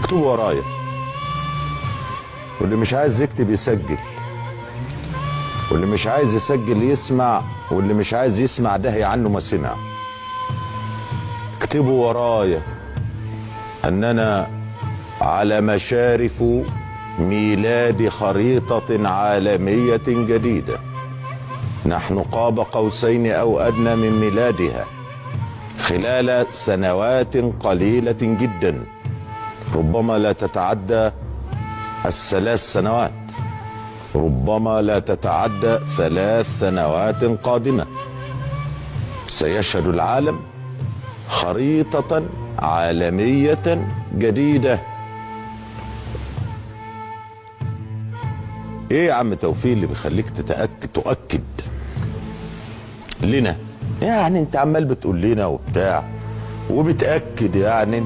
اكتبوا ورايا، واللي مش عايز يكتب يسجل، واللي مش عايز يسجل يسمع، واللي مش عايز يسمع داهي عنه ما سمع. اكتبوا ورايا أننا على مشارف ميلاد خريطة عالمية جديدة، نحن قاب قوسين أو أدنى من ميلادها خلال سنوات قليلة جدا، ربما لا تتعدى ال3 سنوات، ربما لا تتعدى 3 سنوات قادمة. سيشهد العالم خريطة عالمية جديدة. ايه يا عم توفيق اللي بيخليك تؤكد لنا؟ يعني انت عمال بتقول لنا وبتاع وبتأكد، يعني